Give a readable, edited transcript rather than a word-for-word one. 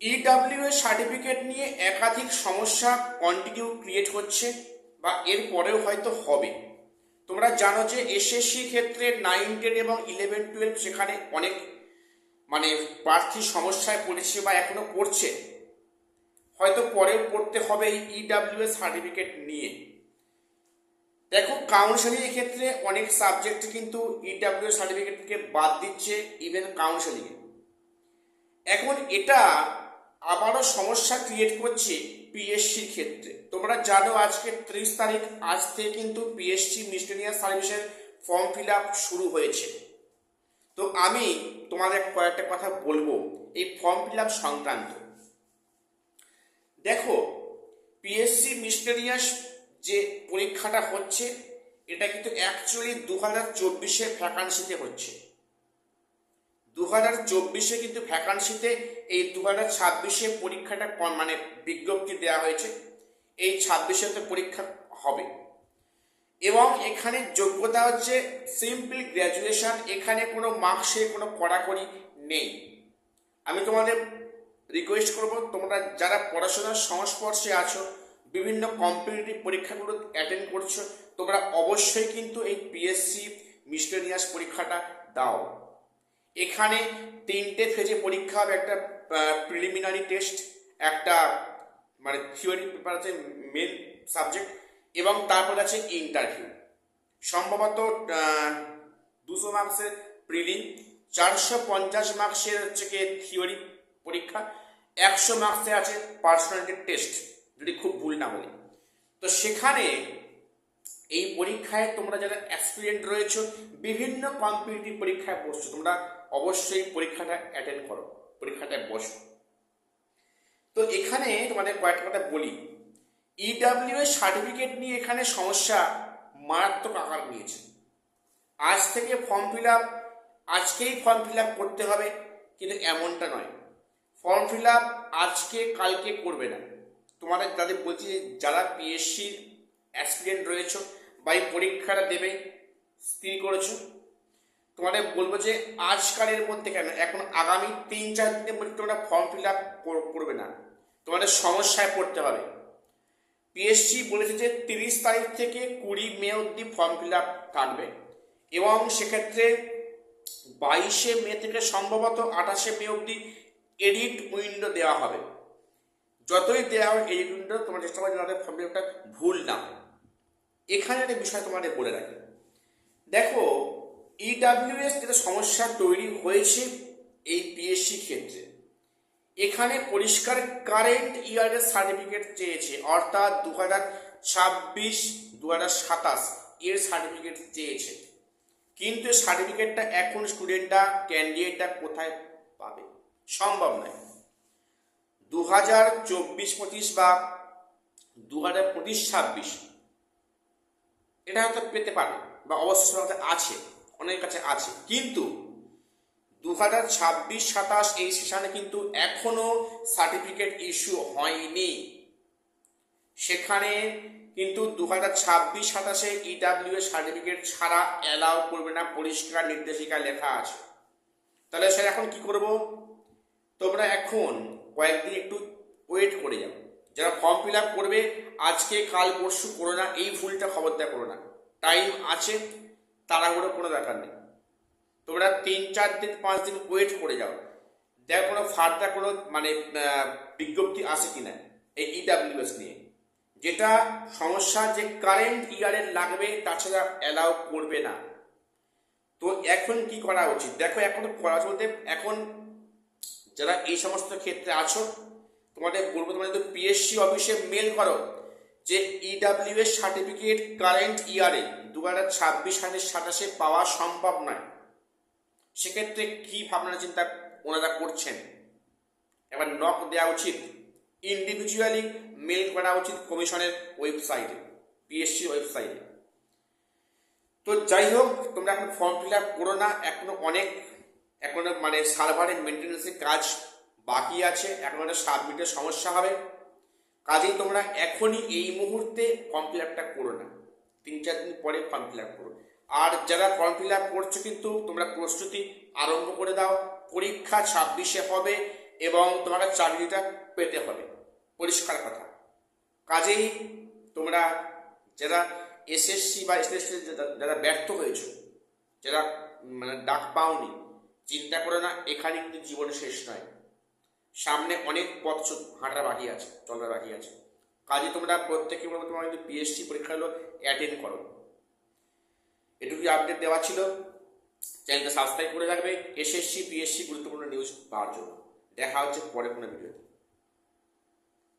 EWS certificate নিয়ে একাধিক সমস্যা কন্টিনিউ ক্রিয়েট হচ্ছে বা এর পরেও হয়তো হবে। তোমরা জানো যে এসএসসি ক্ষেত্রে 9, 10 এবং 11, 12 সেখানে অনেক প্রার্থী সমস্যায় পড়েছে বা এখনো পড়ছে, হয়তো পরেও পড়তে হবে এই ইডাব্লিউএস সার্টিফিকেট নিয়ে। দেখো, কাউন্সেলিং এর ক্ষেত্রে অনেক সাবজেক্ট কিন্তু ইডাব্লিউএস সার্টিফিকেট থেকে বাদ দিচ্ছে, ইভেন কাউন্সেলিং এ। এখন এটা আবারও সমস্যা ক্রিয়েট করছে পিএসসির ক্ষেত্রে। তোমরা জানো আজকে 30 তারিখ, আজ থেকে কিন্তু পিএসসি মিসলেনিয়াস সার্ভিসের ফর্ম ফিল আপ শুরু হয়েছে। তো আমি তোমাদের কয়েকটা কথা বলবো এই ফর্ম ফিল আপ সংক্রান্ত। দেখো, পিএসসি মিসলেনিয়াস যে পরীক্ষাটা হচ্ছে এটা কিন্তু অ্যাকচুয়ালি 2024-এ ভ্যাকান্সিতে হচ্ছে। 2024-এ কিন্তু ভ্যাকান্সিতে, এই 2026-এ পরীক্ষাটা বিজ্ঞপ্তি দেওয়া হয়েছে, এই 26-এতে পরীক্ষা হবে। এবং এখানে যোগ্যতা হচ্ছে সিম্পল গ্র্যাজুয়েশন, এখানে কোনো মার্কসে কোনো কড়াকড়ি নেই। আমি তোমাদের রিকোয়েস্ট করব, তোমরা যারা পড়াশোনার সংস্পর্শে আছো, বিভিন্ন কম্পিটিটিভ পরীক্ষাগুলো অ্যাটেন্ড করছো, তোমরা অবশ্যই কিন্তু এই পিএসসি মিসলেনিয়াস পরীক্ষাটা দাও। এখানে 3টে ফেজে পরীক্ষা হবে। একটা প্রিলিমিনারি টেস্ট, একটা থিওরি পেপার আছে মেন সাবজেক্ট, এবং তারপর আছে ইন্টারভিউ। সম্ভবত 200 মার্কসের প্রিলিম, 450 মার্কসের হচ্ছে কি থিওরি পরীক্ষা, 100 মার্কসে আছে পার্সোনালিটি টেস্ট, যদি খুব ভুল না বলি। তো সেখানে এই পরীক্ষায় তোমরা যারা অ্যাসপিরিয়েন্ট রয়েছো, বিভিন্ন কম্পিটিটিভ পরীক্ষায় বসছো, তোমরা অবশ্যই পরীক্ষাটা অ্যাটেন্ড করো, পরীক্ষাটায় বসো। তো এখানে তোমাদের কয়েকটা কথা বলি। ইডাব্লিউএস সার্টিফিকেট নিয়ে এখানে সমস্যা মারাত্মক আকার নিয়েছে। আজ থেকে ফর্ম ফিল আপ, আজকেই ফর্ম ফিল আপ করতে হবে, কিন্তু এমনটা নয়। ফর্ম ফিল আপ আজকে কালকে করবে না। তোমাদের যাদের বলছি, যারা পিএসসির অ্যাসপিরিয়েন্ট রয়েছো বা এই পরীক্ষাটা দেবে স্থির করেছো, তোমাদের বলবো যে আজকালের মধ্যে কেন, এখন আগামী 3-4 দিনের মধ্যে তোমরা ফর্ম ফিল আপ করবে না, তোমাদের সমস্যায় পড়তে হবে। পিএসসি বলেছে যে 30 তারিখ থেকে 20 মে অবধি ফর্ম ফিল আপ থাকবে, এবং সেক্ষেত্রে 22 মে থেকে সম্ভবত 28 মে অবধি এডিট উইন্ডো দেওয়া হবে। যতই দেওয়া হয় এডিট উইন্ডো, তোমার চেষ্টা করবে যাতে ফর্ম ফিল আপটা ভুল না হয়। এখানে একটা বিষয় তোমাদের বলে রাখি। দেখো, ইডাব্লিউএস যেটা সমস্যা তৈরি হয়েছে এই পিএসসি ক্ষেত্রে, এখানে পরিষ্কার কারেন্ট ইয়ারের সার্টিফিকেট চেয়েছে, অর্থাৎ 2026, 2027 এর সার্টিফিকেট চেয়েছে। কিন্তু এই সার্টিফিকেটটা এখন স্টুডেন্টরা, ক্যান্ডিডেটটা কোথায় পাবে? সম্ভব নয়। 2024-25 বা 2025-26 এটা হয়তো পেতে পারে, বা অবশ্যই আছে, অনেকের কাছে আছে, কিন্তু 2026-27 এই সেশনে কিন্তু এখনো সার্টিফিকেট ইস্যু হয়নি। সেখানে কিন্তু 2026-27-এ ইডাব্লিউএস সার্টিফিকেট ছাড়া অ্যালাউ করবে না, পরিষ্কার নির্দেশিকা লেখা আছে। তাহলে স্যার এখন কি করব? তোমরা এখন কয়েকদিন একটু ওয়েট করে যাও। যারা ফর্ম ফিল আপ করবে আজকে কাল পরশু করো না, এই ভুলটা খবরদার করো না। টাইম আছে, তাড়াহুড়ো কোনো দরকার নেই। তোমরা 3-4 দিন 5 দিন ওয়েট করে যাও, দেখো কোনো ফার্দার কোনো বিজ্ঞপ্তি আসে কিনা এই ইডাব্লিউএস নিয়ে। যেটা সমস্যা যে কারেন্ট ইয়ারের লাগবে, তাছাড়া অ্যালাউ করবে না। তো এখন কি করা উচিত? দেখো, এখন করা বলতে, এখন যারা এই সমস্ত ক্ষেত্রে আছো, তোমাদের বলবো, তোমাদের পিএসসি অফিসে মেল করো যে ইডাব্লিউএস সার্টিফিকেট কারেন্ট ইয়ারে 2026-27 পাওয়া সম্ভব নয়। সেক্ষেত্রে কি ভাবনা চিন্তা ওনারা করছেন? এবার নক দেওয়া উচিত, ইন্ডিভিজুয়ালি মেল করা উচিত কমিশনের ওয়েবসাইটে, পিএসসি ওয়েবসাইটে। তো যাই হোক, তোমরা এখন ফর্ম ফিল আপ করো না, এখনো সার্ভারের মেনটেন্যান্সের কাজ বাকি আছে, এখন সাবমিটের সমস্যা হবে। কাজেই তোমরা এখনই এই মুহূর্তে ফর্ম ফিল আপটা করো না, 3-4 দিন পরে ফর্ম ফিল আপ করো। আর যারা ফর্ম ফিল আপ করছো, কিন্তু তোমরা প্রস্তুতি আরম্ভ করে দাও। পরীক্ষা 26-এ হবে, এবং তোমাকে চাকরিটা পেতে হবে, পরিষ্কার কথা। কাজেই তোমরা যারা এসএসসি বা এসএসসি যারা ব্যর্থ হয়েছ, যারা মানে ডাক পাওনি, চিন্তা করো না, এখানে কিন্তু জীবন শেষ নয়। সামনে অনেক পথ হাঁটার বাকি আছে, চলার বাকি আছে। কাজে তোমরা প্রত্যেকে তোমার কিন্তু পিএসসি পরীক্ষাগুলো অ্যাটেন্ড করো। এটুকুই আপডেট দেওয়া ছিল। চ্যানেলটা সাবস্ক্রাইব করে রাখবে এসএসসি পিএসসি গুরুত্বপূর্ণ নিউজ পাওয়ার জন্য। দেখা হচ্ছে পরে কোনো ভিডিওতে।